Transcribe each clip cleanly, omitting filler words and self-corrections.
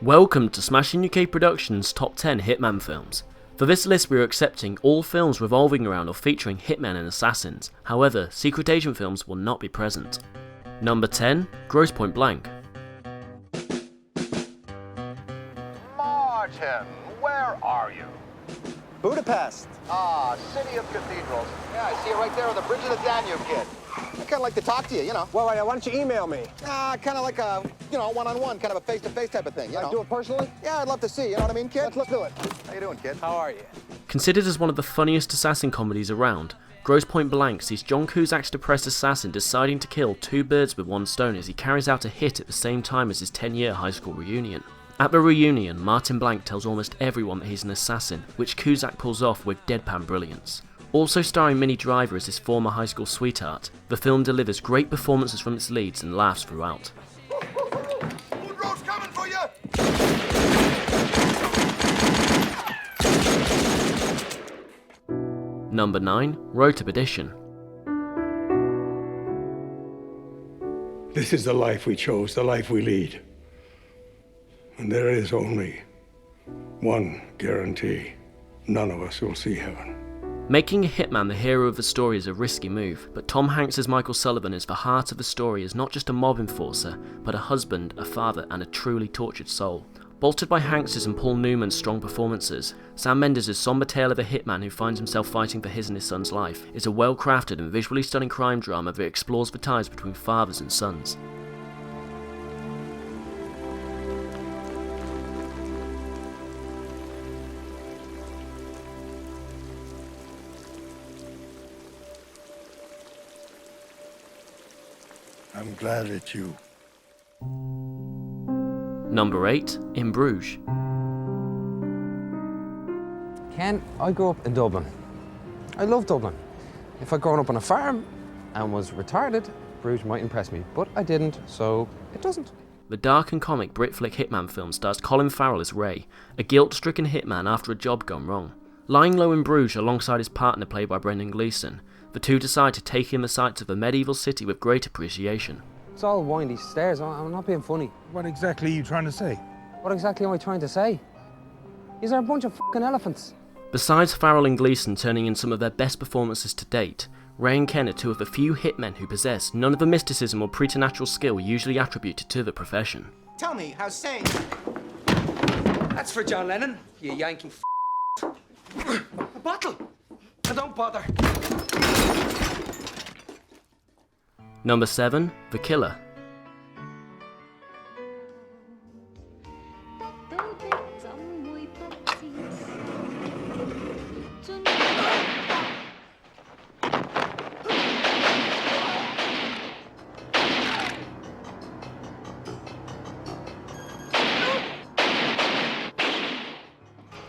Welcome to Smashing UK Productions' Top 10 Hitman Films. For this list we are accepting all films revolving around or featuring hitmen and assassins, however, secret agent films will not be present. Number 10, Grosse Point Blank. Martin, where are you? Budapest. Ah, city of cathedrals. Yeah, I see you right there on the bridge of the Danube, kid. I kind of like to talk to you, you know. Well, why don't you email me? Kind of like a, one-on-one, kind of a face-to-face type of thing, you know. Do it personally? Yeah, I'd love to see, you know what I mean, kid? Let's do it. How you doing, kid? How are you? Considered as one of the funniest assassin comedies around, Grosse Point Blank sees John Cusack's depressed assassin deciding to kill two birds with one stone as he carries out a hit at the same time as his 10-year high school reunion. At the reunion, Martin Blank tells almost everyone that he's an assassin, which Cusack pulls off with deadpan brilliance. Also starring Minnie Driver as his former high school sweetheart, the film delivers great performances from its leads and laughs throughout. Woodrow's coming for you! Number 9, Road to Perdition. This is the life we chose, the life we lead. And there is only one guarantee. None of us will see heaven. Making a hitman the hero of the story is a risky move, but Tom Hanks as Michael Sullivan is the heart of the story as not just a mob enforcer, but a husband, a father, and a truly tortured soul. Bolstered by Hanks' and Paul Newman's strong performances, Sam Mendes' somber tale of a hitman who finds himself fighting for his and his son's life is a well-crafted and visually stunning crime drama that explores the ties between fathers and sons. I'm glad it's you. Number 8, In Bruges. Ken, I grew up in Dublin. I love Dublin. If I'd grown up on a farm and was retarded, Bruges might impress me, but I didn't, so it doesn't. The dark and comic Brit flick Hitman film stars Colin Farrell as Ray, a guilt-stricken hitman after a job gone wrong. Lying low in Bruges alongside his partner played by Brendan Gleeson, the two decide to take in the sights of the medieval city with great appreciation. It's all windy stairs, I'm not being funny. What exactly are you trying to say? What exactly am I trying to say? These are a bunch of fucking elephants. Besides Farrell and Gleeson turning in some of their best performances to date, Ray and Ken are two of the few hitmen who possess none of the mysticism or preternatural skill usually attributed to the profession. Tell me, how's Sane? That's for John Lennon, you Yankee A bottle! Now don't bother. Number 7, The Killer.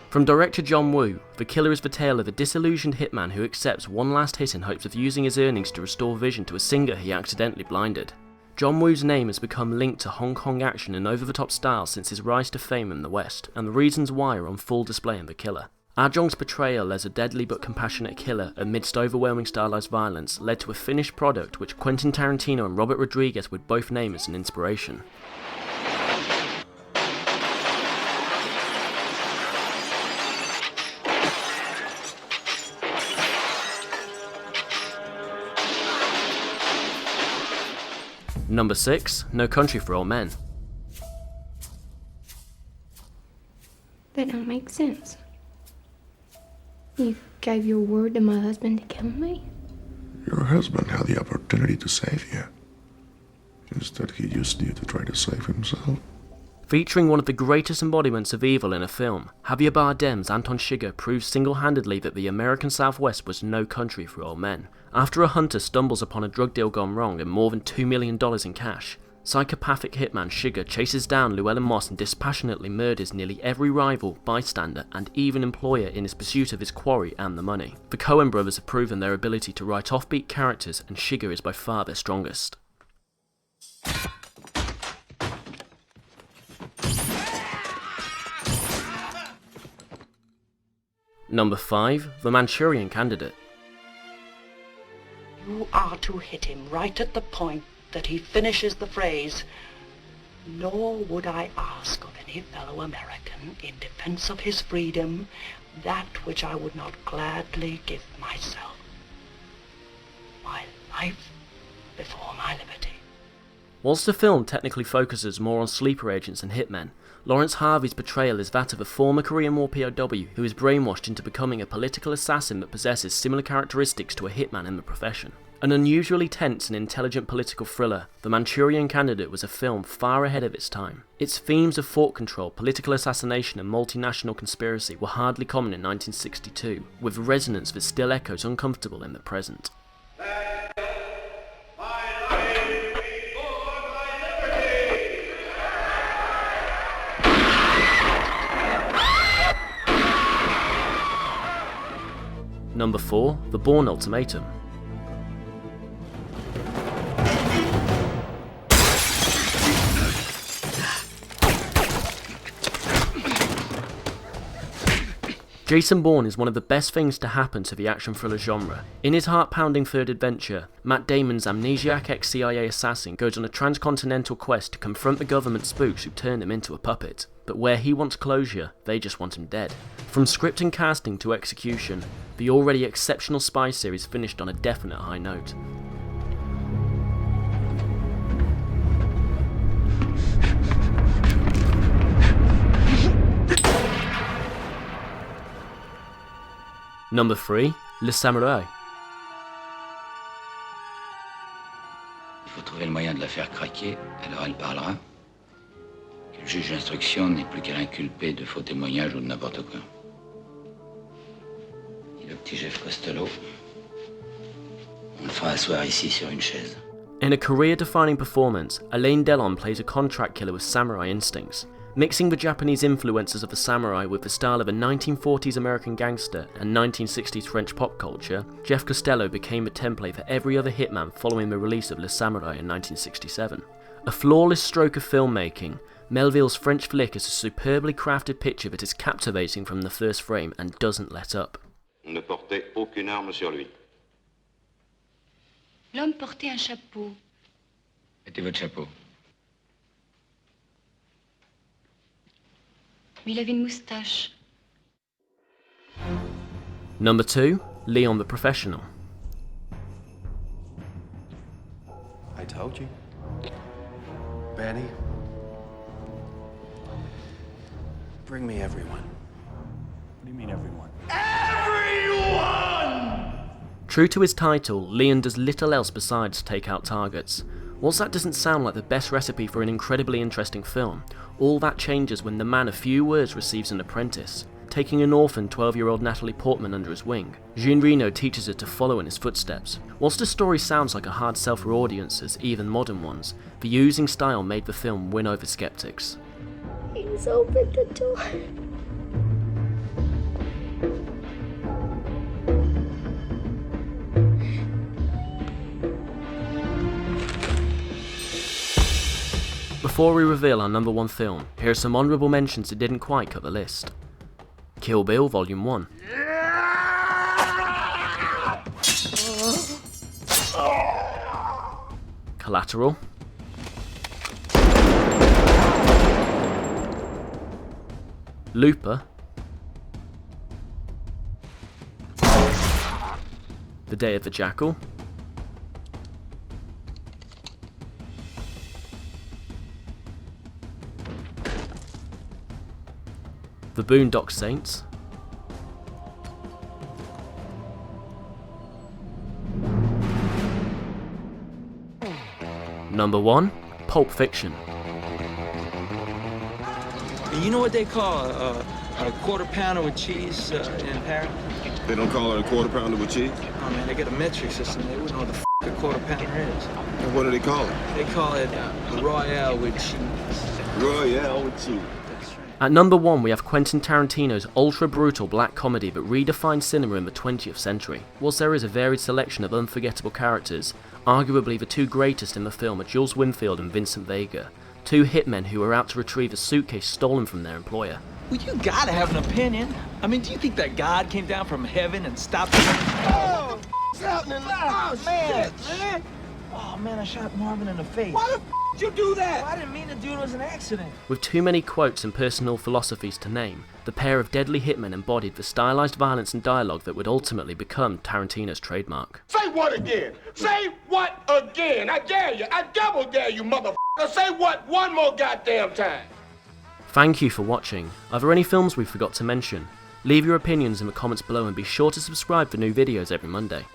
From director John Woo, The Killer is the tale of a disillusioned hitman who accepts one last hit in hopes of using his earnings to restore vision to a singer he accidentally blinded. John Woo's name has become linked to Hong Kong action and over-the-top style since his rise to fame in the West, and the reasons why are on full display in The Killer. Ah Jong's portrayal as a deadly but compassionate killer amidst overwhelming stylized violence led to a finished product which Quentin Tarantino and Robert Rodriguez would both name as an inspiration. Number 6, No Country for Old Men. That don't make sense. You gave your word to my husband to kill me? Your husband had the opportunity to save you. Instead, he used you to try to save himself. Featuring one of the greatest embodiments of evil in a film, Javier Bardem's Anton Chigurh proves single-handedly that the American Southwest was no country for old men. After a hunter stumbles upon a drug deal gone wrong and more than $2 million in cash, psychopathic hitman Chigurh chases down Llewellyn Moss and dispassionately murders nearly every rival, bystander, and even employer in his pursuit of his quarry and the money. The Coen brothers have proven their ability to write offbeat characters, and Chigurh is by far their strongest. Number 5, The Manchurian Candidate. You are to hit him right at the point that he finishes the phrase, "Nor would I ask of any fellow American, in defense of his freedom, that which I would not gladly give myself. My life before my liberty." Whilst the film technically focuses more on sleeper agents and hitmen, Lawrence Harvey's portrayal is that of a former Korean War POW who is brainwashed into becoming a political assassin that possesses similar characteristics to a hitman in the profession. An unusually tense and intelligent political thriller, The Manchurian Candidate was a film far ahead of its time. Its themes of thought control, political assassination and multinational conspiracy were hardly common in 1962, with resonance that still echoes uncomfortable in the present. Number 4, The Bourne Ultimatum. Jason Bourne is one of the best things to happen to the action thriller genre. In his heart-pounding third adventure, Matt Damon's amnesiac ex-CIA assassin goes on a transcontinental quest to confront the government spooks who turned him into a puppet. But where he wants closure, they just want him dead. From script and casting to execution, the already exceptional spy series finished on a definite high note. Number 3, Le Samourai. Il faut trouver le moyen de la faire craquer, alors elle parlera. Que le juge d'instruction n'est plus qu'à l'inculper de faux témoignages ou de n'importe quoi. Et le petit Jeff Costello, on le fera asseoir ici sur une chaise. In a career-defining performance, Alain Delon plays a contract killer with samurai instincts. Mixing the Japanese influences of the samurai with the style of a 1940s American gangster and 1960s French pop culture, Jeff Costello became a template for every other hitman following the release of Le Samourai in 1967. A flawless stroke of filmmaking, Melville's French flick is a superbly crafted picture that is captivating from the first frame and doesn't let up. Ne portait aucune arme sur lui. L'homme portait un chapeau. Mettez votre chapeau. Mais il avait une moustache. Number 2, Leon the Professional. I told you. Benny. Bring me everyone. What do you mean, everyone? True to his title, Leon does little else besides take out targets. Whilst that doesn't sound like the best recipe for an incredibly interesting film, all that changes when the man of few words receives an apprentice. Taking an orphan 12-year-old Natalie Portman under his wing, Jean Reno teaches her to follow in his footsteps. Whilst the story sounds like a hard sell for audiences, even modern ones, the oozing style made the film win over skeptics. He's opened the door. Before we reveal our number 1 film, here are some honourable mentions that didn't quite cut the list. Kill Bill Volume 1. Collateral. Looper. The Day of the Jackal. The Boondock Saints. Number 1, Pulp Fiction. You know what they call a quarter pounder with cheese in Paris? They don't call it a quarter pounder with cheese? Oh man, they got a metric system. They wouldn't know what the a quarter pounder is. And what do they call it? They call it Royale with cheese. Royale with cheese. At number 1 we have Quentin Tarantino's ultra-brutal black comedy that redefined cinema in the 20th century. Whilst there is a varied selection of unforgettable characters, arguably the two greatest in the film are Jules Winfield and Vincent Vega, two hitmen who are out to retrieve a suitcase stolen from their employer. Well, you gotta have an opinion. I mean, do you think that God came down from heaven and stopped him? Oh, happening? Oh, man, man. Oh, man, I shot Marvin in the face. Why the f*** you do that? I didn't mean to do it. It was an accident. With too many quotes and personal philosophies to name, the pair of deadly hitmen embodied the stylized violence and dialogue that would ultimately become Tarantino's trademark. Say what again? Say what again? I dare you. I double dare you, motherfucker. Say what one more goddamn time. Thank you for watching. Are there any films we forgot to mention? Leave your opinions in the comments below and be sure to subscribe for new videos every Monday.